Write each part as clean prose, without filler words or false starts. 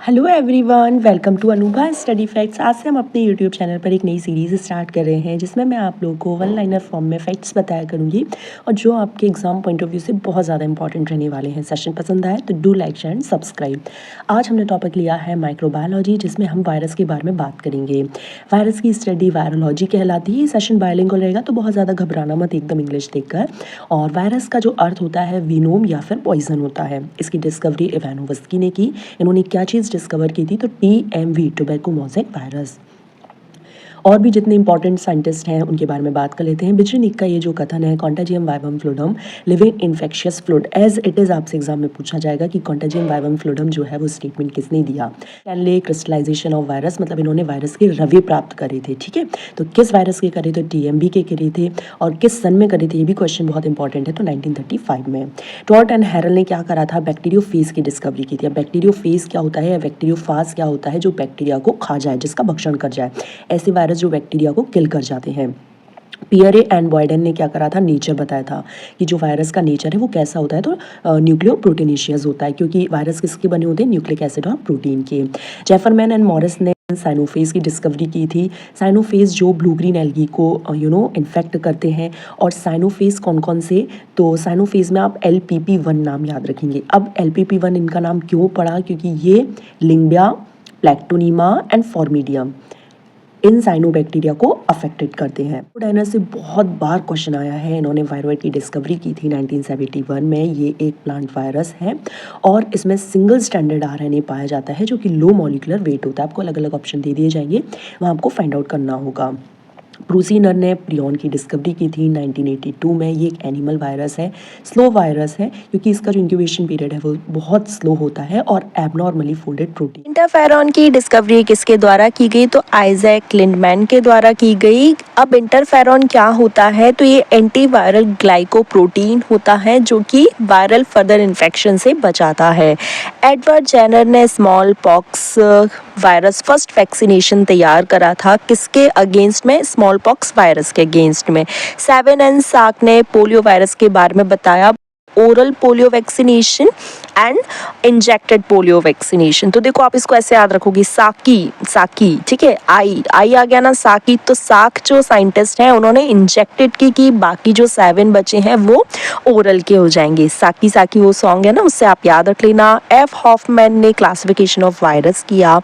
Hello everyone, welcome to Anubha study facts. आज से हम अपने यूट्यूब चैनल पर एक नई सीरीज़ स्टार्ट कर रहे हैं जिसमें मैं आप लोगों को वन लाइनर फॉर्म में फैक्ट्स बताया करूंगी और जो आपके एग्जाम पॉइंट ऑफ व्यू से बहुत ज़्यादा इंपॉर्टेंट रहने वाले हैं। सेशन पसंद आए तो do like share and subscribe. आज हमने टॉपिक लिया है माइक्रोबायोलॉजी, जिसमें हम वायरस के बारे में बात करेंगे। वायरस की स्टडी वायरोलॉजी कहलाती है। सेशन बायलिंगुअल रहेगा तो बहुत ज़्यादा घबराना मत एकदम इंग्लिश देखकर। और वायरस का जो अर्थ होता है विनोम या फिर पॉइजन होता है। इसकी डिस्कवरी इवानोवस्की ने की। इन्होंने क्या चीज़ डिस्कवर की थी? तो TMV, टोबैको मोज़ेक वायरस। और भी जितने इंपॉर्टेंट साइंटिस्ट हैं उनके बारे में बात कर लेते हैं। बिचनिक का ये जो कथन है, कॉन्टाजियम वाइवम फ्लूइडम living infectious fluid, as it is आपसे एग्जाम में पूछा जाएगा कि कॉन्टाजियम वाइवम फ्लूइडम जो है वो स्टेटमेंट किसने दिया। स्टैनले क्रिस्टलाइजेशन ऑफ वायरस, मतलब इन्होंने वायरस के रवे प्राप्त करे थे। ठीक है, तो किस वायरस के करे? तो TMV के करे थे। और किस सन में करे थे? ये भी क्वेश्चन बहुत इंपॉर्टेंट है। तो 1935 में। टॉर्ट एंड हैरल ने क्या करा था? बैक्टीरियोफेज की डिस्कवरी की थी। अब बैक्टीरियोफेज क्या होता है या बैक्टीरियोफाज क्या होता है? जो बैक्टीरिया को खा जाए, जिसका भक्षण कर जाए, ऐसे वायरस जो बैक्टीरिया को किल कर जाते हैं। पियरे एंड बॉयडन ने क्या करा था? नेचर बताया था कि जो वायरस का नेचर है वो कैसा होता है। तो न्यूक्लियोप्रोटीनेशियस होता है, क्योंकि वायरस किसके बने होते हैं? न्यूक्लिक एसिड और प्रोटीन के। जेफरमैन एंड मॉरिस ने साइनोफेज की डिस्कवरी की थी। साइनोफेज जो ब्लू ग्रीन एल्गी को इन्फेक्ट करते हैं। और साइनोफेज कौन कौन से? तो साइनोफेज में आप LPP1 नाम याद रखेंगे। अब LPP1 इनका नाम क्यों पड़ा? क्योंकि ये लिंबिया, प्लैक्टोनीमा एंड फॉर्मिडियम इन साइनोबैक्टीरिया को अफेक्टेड करते हैं। डायना से बहुत बार क्वेश्चन आया है। इन्होंने वायरोइड की डिस्कवरी की थी 1971 में। ये एक प्लांट वायरस है और इसमें सिंगल स्टैंडर्ड RNA पाया जाता है जो कि लो मॉलिकुलर वेट होता है। आपको अलग अलग ऑप्शन दे दिए जाएंगे, वहाँ आपको फाइंड आउट करना होगा। ब्रूसीनर ने प्रियन की डिस्कवरी की थी 1982 में। ये एक एनिमल वायरस है, स्लो वायरस है, क्योंकि इसका जो इंक्यूबेशन पीरियड है वो बहुत स्लो होता है और एबनॉर्मली फोल्डेड प्रोटीन। इंटरफेरॉन की डिस्कवरी किसके द्वारा की गई? तो आइजैक लिंडमैन के द्वारा की गई। अब इंटरफेरॉन क्या होता है? तो ये एंटीवायरल ग्लाइकोप्रोटीन होता है जो कि वायरल फर्दर इन्फेक्शन से बचाता है। एडवर्ड जेनर ने small pox virus first vaccination तैयार करा था। किसके अगेंस्ट में? स्मॉल पॉक्स वायरस के अगेंस्ट में। सेवन एंड साक ने पोलियो वायरस के बारे में बताया। Oral polio vaccination and injected polio vaccination. तो देखो आप इसको ऐसे याद रखोगे, साकी, ठीक है, आई आ गया ना, साकी। तो साक जो साइंटिस्ट हैं उन्होंने इंजेक्टेड की बाकी जो 7 बचे हैं वो ओरल के हो जाएंगे। साकी वो सॉन्ग है ना, उससे आप याद रख लेना। F हॉफमैन ने क्लासिफिकेशन ऑफ वायरस किया।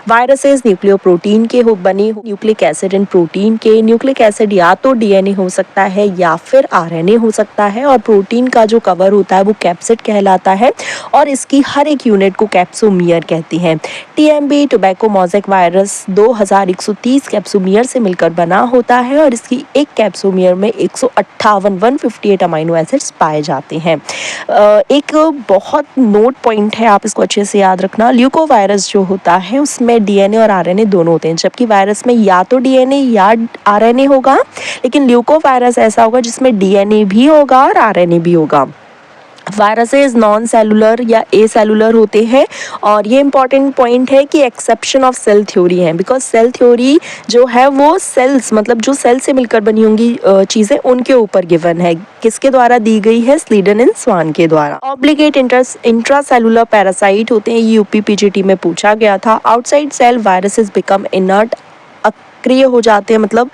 वायरसेस न्यूक्लियोप्रोटीन के बने, न्यूक्लिक एसिड एंड प्रोटीन के। न्यूक्लिक एसिड या तो DNA हो सकता है या फिर RNA हो सकता है। और प्रोटीन का जो कवर होता है वो कैप्सिड कहलाता है और इसकी हर एक यूनिट को कैप्सोमियर कहती हैं। TMV tobacco mosaic virus 2130 capsomere से मिलकर बना होता है और इसकी एक कैप्सोमियर में 158 अमीनो एसिड्स पाए जाते हैं। एक बहुत नोट पॉइंट है, आप इसको अच्छे से याद रखना। ल्यूको वायरस जो होता है उसमें DNA और RNA दोनों होते हैं, जबकि वायरस में या तो DNA या RNA होगा। लेकिन ल्यूको वायरस ऐसा होगा जिसमें DNA भी होगा और RNA भी होगा। वायरसेस नॉन सेलुलर या ए सेलुलर होते हैं। और ये इंपॉर्टेंट पॉइंट है कि एक्सेप्शन ऑफ सेल थ्योरी है, बिकॉज सेल थ्योरी जो है वो सेल्स, मतलब जो सेल से मिलकर बनी होंगी चीज़ें, उनके ऊपर गिवन है। किसके द्वारा दी गई है? स्लीडन एंड स्वान के द्वारा। ऑब्लिगेट इंट्रा सेलुलर पैरासाइट होते हैं, ये UPPGT में पूछा गया था। Outside cell viruses become inert, अक्रिय हो जाते हैं, मतलब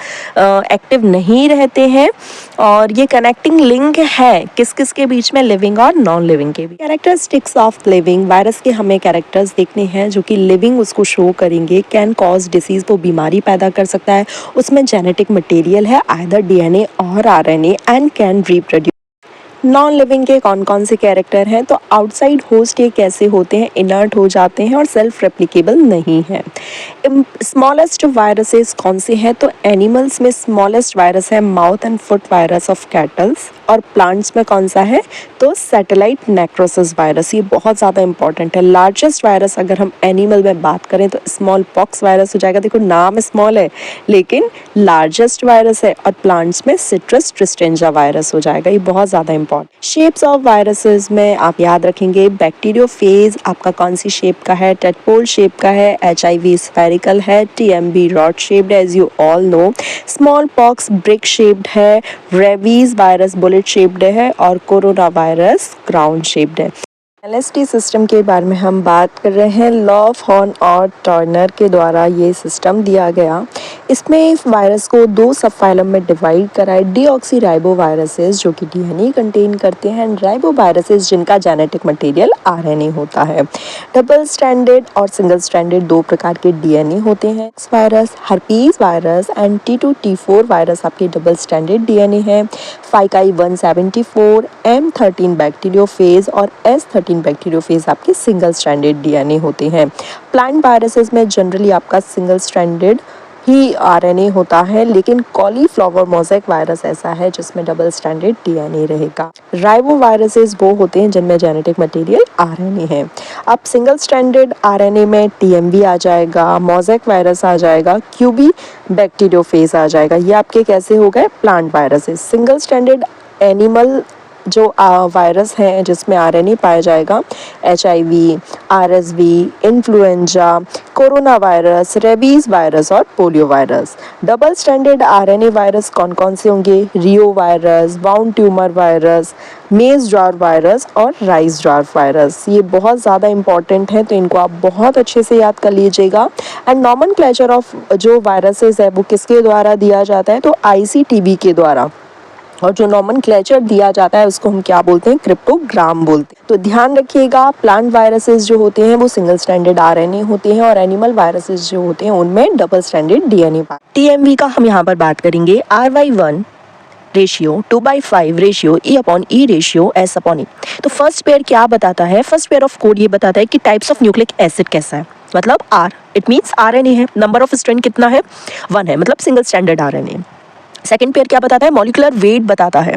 एक्टिव नहीं रहते हैं। और ये कनेक्टिंग लिंक है किस किस के बीच में? लिविंग और नॉन लिविंग के बीच। कैरेक्टरिस्टिक्स ऑफ लिविंग वायरस के हमें कैरेक्टर्स देखने हैं जो कि लिविंग उसको शो करेंगे। कैन कॉज डिसीज, वो बीमारी पैदा कर सकता है। उसमें जेनेटिक मटेरियल है आइदर DNA और RNA and can reproduce. Non living के कौन कौन से कैरेक्टर हैं? तो आउटसाइड होस्ट ये कैसे होते हैं? इनर्ट हो जाते हैं और सेल्फ रेप्लिकेबल नहीं है। स्मॉलेस्ट वायरसेस कौन से हैं? तो एनिमल्स में स्मॉलेस्ट वायरस है mouth and foot virus of kettles. और प्लांट्स में कौन सा है? तो सैटेलाइट नेक्रोसिस वायरस, ये बहुत ज़्यादा इंपॉर्टेंट है। लार्जेस्ट वायरस अगर हम एनिमल में बात करें तो स्मॉल पॉक्स वायरस हो जाएगा। देखो नाम स्मॉल है लेकिन लार्जेस्ट वायरस है। और प्लांट्स में सिट्रस ट्रिस्टेंजा वायरस हो जाएगा, ये बहुत ज़्यादा इंपॉर्टेंट। शेप्स ऑफ वायरसेस में आप याद रखेंगे, बैक्टीरियोफेज आपका कौन सी शेप का है? टेडपोल शेप का है। HIV स्फेरिकल है। TMV rod shaped as you all know. Smallpox brick shaped है। रेबीज वायरस बुलेट शेप्ड है और कोरोना वायरस क्राउन शेप्ड है। LST सिस्टम के बारे में हम बात कर रहे हैं। लॉफ हॉर्न और टर्नर के द्वारा ये सिस्टम दिया गया। इसमें वायरस को दो सब फाइलम में डिवाइड करा है। डीऑक्सी राइबो वायरसेस जो कि डीएनए कंटेन करते हैं, एंड राइबो वायरसेस जिनका जेनेटिक मटेरियल आरएनए होता है। डबल स्ट्रैंडेड और सिंगल स्ट्रैंडेड दो प्रकार के डीएनए होते हैं। Virus, herpes virus and T2 T4 virus आपके डबल स्ट्रैंडेड डीएनए है। फाइकाई 174, M13 बैक्टीरियोफेज और S13 बैक्टीरियोफेज आपके सिंगल स्ट्रैंडेड डीएनए होते हैं। प्लांट वायरसेस में जनरली आपका सिंगल स्ट्रैंडेड ही आरएनए होता है, लेकिन कॉलीफ्लावर मोज़ेक वायरस ऐसा है जिसमें डबल स्ट्रैंडेड डीएनए रहेगा। राइबो वायरसेस वो होते हैं जिनमें जेनेटिक मटेरियल आरएनए है। अब सिंगल स्ट्रैंडेड आरएनए में टीएमवी आ जाएगा, मोज़ेक वायरस आ जाएगा, क्यूबी बैक्टीरियोफेज आ जाएगा। ये आपके कैसे हो गए? Plant viruses. Single stranded animal जो वायरस हैं जिसमें आरएनए पाया जाएगा, HIV, RSV, influenza, corona virus, rabies virus और polio virus. Double standard RNA virus कौन कौन से होंगे? Reo virus, wound tumour virus, maize जार वायरस और राइस जार वायरस। ये बहुत ज़्यादा इंपॉर्टेंट है, तो इनको आप बहुत अच्छे से याद कर लीजिएगा। एंड नॉमेनक्लेचर ऑफ जो वायरसेस है वो किसके द्वारा दिया जाता है? तो ICTV के द्वारा। और जो नॉमेनक्लेचर दिया जाता है उसको हम क्या बोलते हैं? क्रिप्टोग्राम बोलते हैं। तो ध्यान रखिएगा, प्लांट वायरसेस जो होते हैं वो सिंगल स्ट्रैंडेड आरएनए होते हैं और एनिमल वायरसेस जो होते हैं उनमें डबल स्ट्रैंडेड डीएनए। टीएमवी का हम यहाँ पर बात करेंगे। RY1 ratio 2/5 ratio E/E ratio S/E। तो फर्स्ट पेयर क्या बताता है? फर्स्ट पेयर ऑफ कोड ये बताता है कि टाइप्स ऑफ न्यूक्लिक एसिड कैसा है, मतलब R, इट मीन्स आरएनए है। नंबर ऑफ स्ट्रैंड कितना है? 1 है, मतलब single stranded RNA. Second pair क्या बताता है? मॉलिक्यूलर वेट बताता है,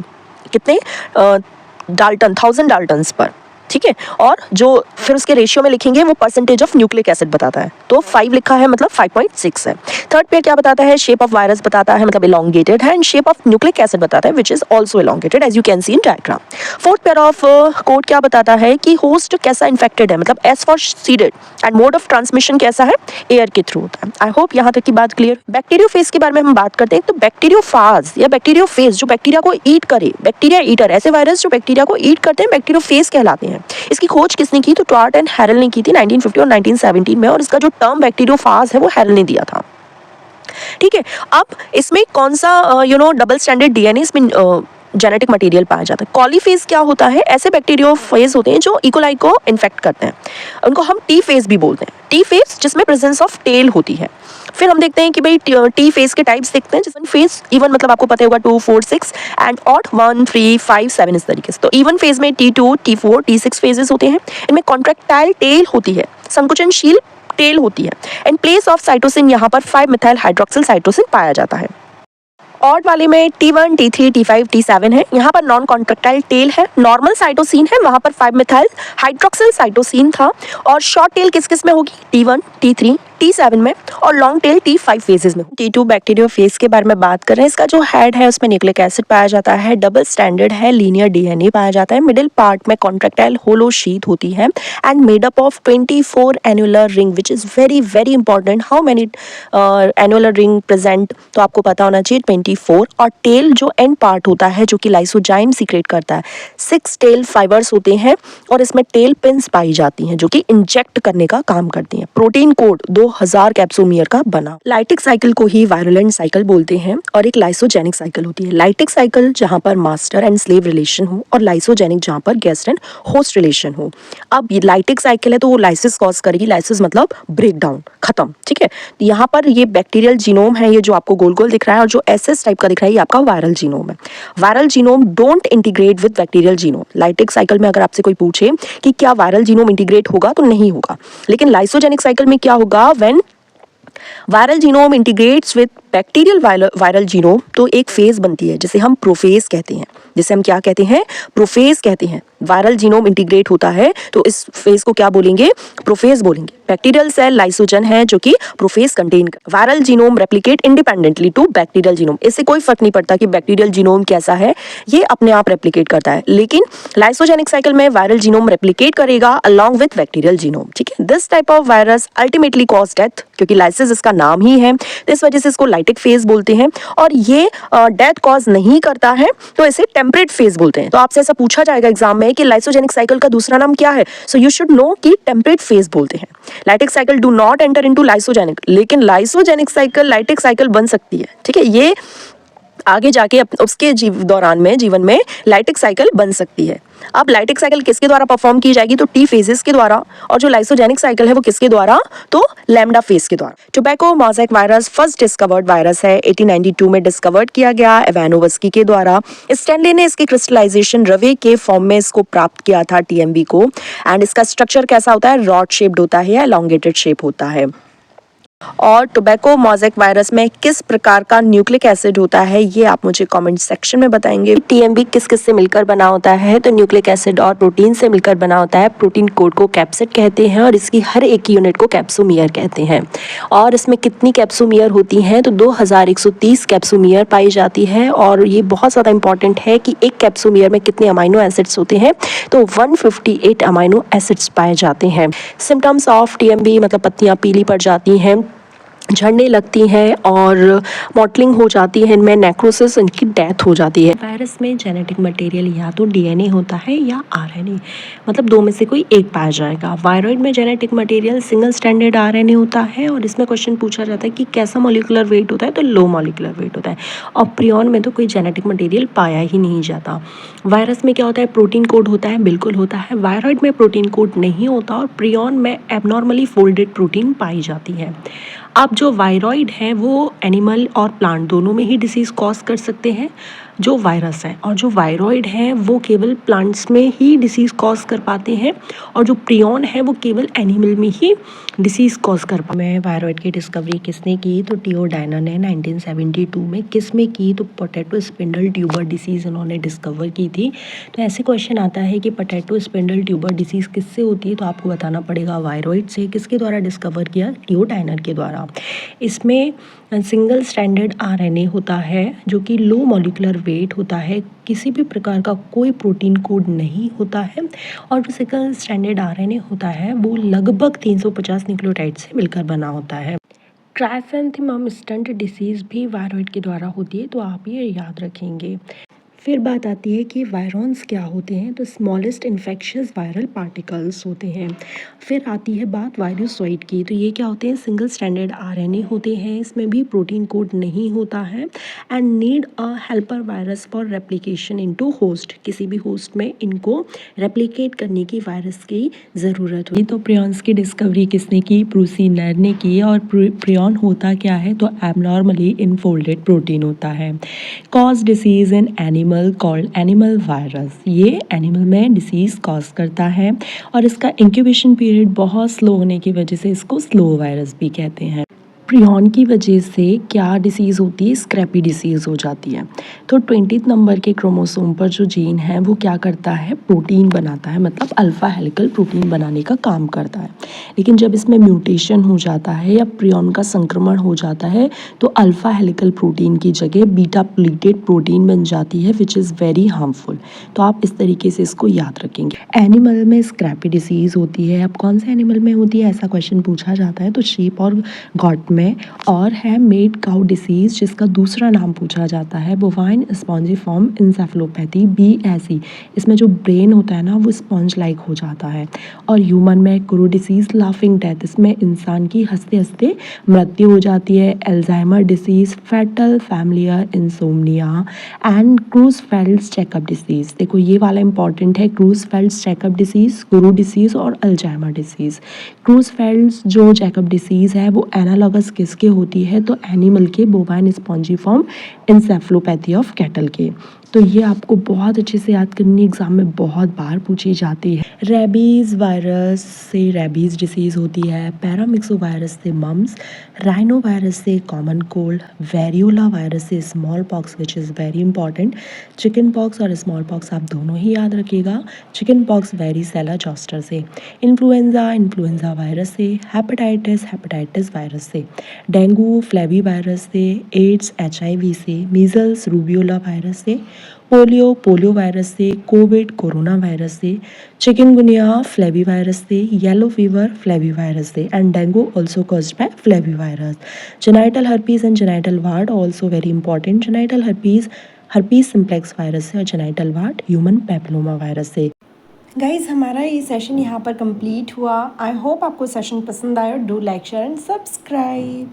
कितने डाल्टन, 1000 डाल्टन्स पर, ठीक है। और जो फिर उसके रेशियो में लिखेंगे वो परसेंटेज ऑफ न्यूक्लिक एसिड बताता है, तो 5 लिखा है मतलब 5.6 है। थर्ड पेयर क्या बताता है? शेप ऑफ वायरस बताता है, मतलब इलोंगेटेड है, and shape of nucleic acid बताता है which is also elongated as you can see in diagram. Fourth pair of code क्या बताता है कि होस्ट कैसा इन्फेक्टेड है, मतलब S for seeded, and mode of transmission कैसा है? एयर के थ्रू होता है। आई होप यहाँ तक की बात क्लियर। बैक्टीरियोफेज के बारे में हम बात करते हैं। तो बैक्टीरियोफाज या बैक्टीरियोफेज जो बैक्टीरिया को ईट करे, बैक्टीरिया ईटर, ऐसे वायरस जो बैक्टीरिया को ईट करते हैं बैक्टीरियोफेज कहलाते हैं। इसकी खोज किसने की? तो ट्वार्ट एंड हैरल ने की थी 1950 और 1917 में, और इसका जो टर्म बैक्टीरियोफाज है वो हैरल ने दिया था, ठीक है। अब इसमें कौन सा डबल स्टैंडर्ड डीएनए इसमें जेनेटिक मटेरियल पाया जाता है। कॉलीफेज क्या होता है? ऐसे बैक्टीरियोफेज होते हैं जो इकोलाई को इन्फेक्ट करते हैं, उनको हम टी फेज भी बोलते हैं। टी फेज जिसमें प्रेजेंस ऑफ टेल होती है। फिर हम देखते हैं कि भाई टी फेज के टाइप्स देखते हैं, जिसमें फेज इवन मतलब आपको पता होगा 2, 4, 6 एंड ऑड 1, 3, 5, 7 इस तरीके से। तो इवन फेज में T2, T4, T6 फेजेस होते हैं। इनमें कॉन्ट्रैक्टाइल टेल होती है, संकुचनशील टेल होती है। एंड प्लेस ऑफ साइटोसिन यहाँ पर 5 मिथाइल हाइड्रोक्सिल साइटोसिन पाया जाता है। ऑड वाले में T1, T3, T5, T7 है, यहाँ पर नॉन कॉन्ट्रैक्टाइल टेल है। नॉर्मल साइटोसिन है, वहाँ पर 5 मिथाइल हाइड्रोक्सिल साइटोसिन था। और शॉर्ट टेल किस किस में होगी? T1, T3, T7 में, और लॉन्ग टेल T5 फेजेस में। T2 बैक्टीरियोफेज के बारे में बात करें, इसका जो हेड है उसमें न्यूक्लिक एसिड पाया जाता है, डबल स्टैंडर्ड है, लीनियर डीएनए पाया जाता है। मिडिल पार्ट में कॉन्ट्रैक्टाइल होलो शीट होती है and made up of 24 annular ring which is very very important. How many annular ring present? तो आपको पता होना चाहिए 24। और टेल जो एंड पार्ट होता है जो कि लाइसोजाइम सीक्रेट करता है, 6 टेल फाइबर्स होते हैं और इसमें टेल पिन्स पाई जाती हैं जो कि इंजेक्ट करने का काम करती हैं। प्रोटीन कोड 2000 कैप्सोमियर का बना। लाइटिक साइकिल को ही वायरुलेंट साइकिल बोलते हैं, और एक लाइसोजेनिक साइकिल होती है। लाइटिक साइकिल जहां पर मास्टर एंड स्लेव रिलेशन हो, और लाइसोजेनिक जहां पर गेस्ट एंड होस्ट रिलेशन हो। अब ये लाइटिक साइकिल है तो वो लाइसिस कॉज करेगी, लाइसिस मतलब ब्रेक डाउन, खत्म, ठीक है। यहाँ पर ये बैक्टीरियल जीनोम है, ये जो आपको गोल गोल दिख रहा है, और जो SS टाइप का दिख रहा है ये आपका वायरल जीनोम है। Viral genome don't integrate with bacterial genome. Lytic cycle में अगर आपसे कोई पूछे कि क्या वायरल जीनोम इंटीग्रेट होगा, तो नहीं होगा। लेकिन लाइसोजेनिक साइकिल में क्या होगा? When viral genome integrates with bacterial viral genome, तो एक फेज बनती है जिसे हम प्रोफेज कहते हैं। जिसे हम क्या कहते हैं? प्रोफेज कहते हैं। वायरल जीनोम इंटीग्रेट होता है तो इस फेज को क्या बोलेंगे? प्रोफेज बोलेंगे। बैक्टीरियल सेल लाइसोजन है जो कि प्रोफेज कंटेन कर। Viral genome replicate independently to bacterial genome. इससे कोई फर्क नहीं पड़ता कि बैक्टीरियल जीनोम कैसा है, ये अपने आप रेप्लिकेट करता है। लेकिन लाइसोजेनिक साइकिल में वायरल जीनोम रेप्लिकेट करेगा अलोंग विद बैक्टीरियल जीनोम, ठीक है। This type of virus ultimately cause death, क्योंकि लाइसिस इसका नाम ही है, तो इस वजह से इसको लाइटिक लाइटिक फेज बोलते हैं, और ये डेथ कॉज नहीं करता है तो इसे टेम्परेट फेज बोलते हैं। तो आपसे ऐसा पूछा जाएगा एग्जाम में कि लाइसोजेनिक साइकिल का दूसरा नाम क्या है, सो यू शुड नो कि टेम्परेट फेज बोलते हैं। Lytic cycle do not enter into lysogenic, लेकिन लाइसोजेनिक साइकिल लाइटिक साइकिल बन सकती है, ठीक है। ये आगे जाके उसके दौरान में जीवन में लाइटिक साइकिल बन सकती है। अब लाइटिक साइकिल किसके द्वारा परफॉर्म की जाएगी, तो टी फेजेस के द्वारा, और जो लाइसोजेनिक साइकिल है वो किसके द्वारा, तो लैम्डा फेज के द्वारा। Tobacco mosaic virus first discovered virus है, 1892 में डिस्कवर्ड किया गया इवानोवस्की के द्वारा। स्टैनले ने इसकी क्रिस्टलाइजेशन रवे के फॉर्म में इसको प्राप्त किया था, टीएमवी को। एंड इसका स्ट्रक्चर कैसा होता है, रॉड शेप्ड होता है या एलोंगेटेड शेप होता है। और टोबैको मोज़ेक वायरस में किस प्रकार का न्यूक्लिक एसिड होता है, ये आप मुझे कमेंट सेक्शन में बताएंगे। टीएमवी किस किस से मिलकर बना होता है, तो न्यूक्लिक एसिड और प्रोटीन से मिलकर बना होता है। प्रोटीन कोड को कैप्सिड कहते हैं और इसकी हर एक यूनिट को कैप्सोमियर कहते हैं। और इसमें कितनी कैप्सोमियर होती हैं, तो 2130 कैप्सोमियर पाई जाती है। और ये बहुत ज़्यादा इंपॉर्टेंट है कि एक कैप्सोमियर में कितने अमाइनो एसिड्स होते हैं, तो 158 अमाइनो एसिड्स पाए जाते हैं। सिम्टम्स ऑफ टीएमवी मतलब पत्तियाँ पीली पड़ जाती हैं, झड़ने लगती हैं और मॉटलिंग हो जाती है, इनमें नेक्रोसिस, इनकी डेथ हो जाती है। वायरस में जेनेटिक मटेरियल या तो डीएनए होता है या आरएनए, मतलब दो में से कोई एक पाया जाएगा। वायरॉइड में genetic material single standard RNA होता है और इसमें क्वेश्चन पूछा जाता है कि कैसा मॉलिक्यूलर वेट होता है, तो लो मॉलिक्यूलर वेट होता है। और प्रियॉन में तो कोई जेनेटिक मटेरियल पाया ही नहीं जाता। वायरस में क्या होता है, प्रोटीन कोड होता है, बिल्कुल होता है। वायरॉइड में प्रोटीन कोड नहीं होता और प्रियॉन में एबनॉर्मली फोल्डेड प्रोटीन पाई जाती है। अब जो वायरॉइड है वो एनिमल और प्लांट दोनों में ही डिसीज़ कॉज कर सकते हैं जो वायरस है, और जो वायरॉइड है वो केवल प्लांट्स में ही डिसीज़ कॉज कर पाते हैं, और जो प्रियॉन है वो केवल एनिमल में ही डिसीज़ कॉज कर पाते हैं। वायरॉइड की डिस्कवरी किसने की, तो टीओ डायना ने 1972 में। किस में की, तो पोटैटो स्पिंडल ट्यूबर डिसीज़ उन्होंने डिस्कवर की थी। तो ऐसे क्वेश्चन आता है कि पोटैटो स्पिंडल ट्यूबर डिसीज़ किससे होती है, तो आपको बताना पड़ेगा वायरॉइड से। किसके द्वारा डिस्कवर किया, टीओ डायनर के द्वारा। इसमें सिंगल स्टैंडर्ड आरएनए होता है जो कि लो मॉलिक्यूलर वेट होता है, किसी भी प्रकार का कोई प्रोटीन कोड नहीं होता है, और जो सिंगल स्टैंडर्ड आरएनए होता है वो लगभग 350 न्यूक्लियोटाइड से मिलकर बना होता है। क्राइसैंथेमम स्टंट डिसीज़ भी वायरॉइड के द्वारा होती है, तो आप ये याद रखेंगे। फिर बात आती है कि वायरॉन्स क्या होते हैं, तो स्मॉलेस्ट इन्फेक्शियस वायरल पार्टिकल्स होते हैं। फिर आती है बात वायरोसॉइड की, तो ये क्या होते हैं, सिंगल स्टैंडर्ड आरएनए होते हैं, इसमें भी प्रोटीन कोड नहीं होता है। And need a helper virus for replication into host, किसी भी होस्ट में इनको रेप्लिकेट करने की वायरस की ज़रूरत होती है। तो प्रियॉन्स की डिस्कवरी किसने की, ब्रूसी नर ने की। और प्रियॉन होता क्या है, तो एबनॉर्मली इनफोल्डेड प्रोटीन होता है। Cause disease in animal called animal virus, ये एनिमल में डिसीज़ कॉज करता है और इसका इंक्यूबेशन पीरियड बहुत स्लो होने की वजह से इसको स्लो वायरस भी कहते हैं। प्रियॉन की वजह से क्या डिसीज़ होती है, स्क्रैपी डिसीज़ हो जाती है। तो 20 नंबर के क्रोमोसोम पर जो जीन है वो क्या करता है, प्रोटीन बनाता है, मतलब अल्फ़ा हेलिकल प्रोटीन बनाने का काम करता है। लेकिन जब इसमें म्यूटेशन हो जाता है या प्रियॉन का संक्रमण हो जाता है तो अल्फ़ा हेलिकल प्रोटीन की जगह बीटा प्लीटेड प्रोटीन बन जाती है, विच इज़ वेरी हार्मफुल। तो आप इस तरीके से इसको याद रखेंगे। एनिमल में स्क्रैपी डिसीज़ होती है। अब कौन से एनिमल में होती है, ऐसा क्वेश्चन पूछा जाता है, तो शीप और गॉट में। और है मेड काउ डिसीज़, जिसका दूसरा नाम पूछा जाता है बोवाइन स्पॉन्जिफॉर्म इंसेफेलोपैथी, BSE। इसमें जो ब्रेन होता है ना वो स्पॉन्ज लाइक हो जाता है। और ह्यूमन में क्रो डिसीज़, लाफिंग डेथ, इसमें इंसान की हंसते हंसते मृत्यु हो जाती है। Alzheimer disease, fatal familiar insomnia and Creutzfeldt's Jakob disease. देखो ये वाला इंपॉर्टेंट है, Creutzfeldt's Jakob disease, kuru disease और अल्जाइमर डिसीज़। क्रूजफेल्ड्स जो चेकअप डिसीज़ है वो एनालॉगस किसके होती है, तो एनिमल के, bovine spongiform encephalopathy of cattle के। तो ये आपको बहुत अच्छे से याद करनी, एग्जाम में बहुत बार पूछी जाती है। रेबीज़ वायरस से रेबीज़ डिसीज़ होती है, पैरामिक्सो वायरस से मम्स, राइनो वायरस से कॉमन कोल्ड, वेरियोला वायरस से small pox which is very important. Chicken pox और स्मॉल पॉक्स आप दोनों ही याद रखिएगा। चिकन पॉक्स वेरिसेला जोस्टर से, इन्फ्लुएंजा वायरस से, हेपेटाइटिस वायरस से, डेंगू फ्लेवी वायरस से, एड्स HIV से, मीजल्स रूबियोला वायरस से, पोलियो पोलियो वायरस से, कोविड कोरोना वायरस से, चिकनगुनिया फ्लेवी वायरस से, येलो फीवर फ्लेवी वायरस से, and dengue also caused by flavi virus. Genital herpes and genital ward also very important. Genital herpes simplex virus से और genital ward human papilloma virus से. Guys हमारा ये session यहाँ पर complete हुआ. I hope आपको सेशन पसंद आया. Do like share and subscribe.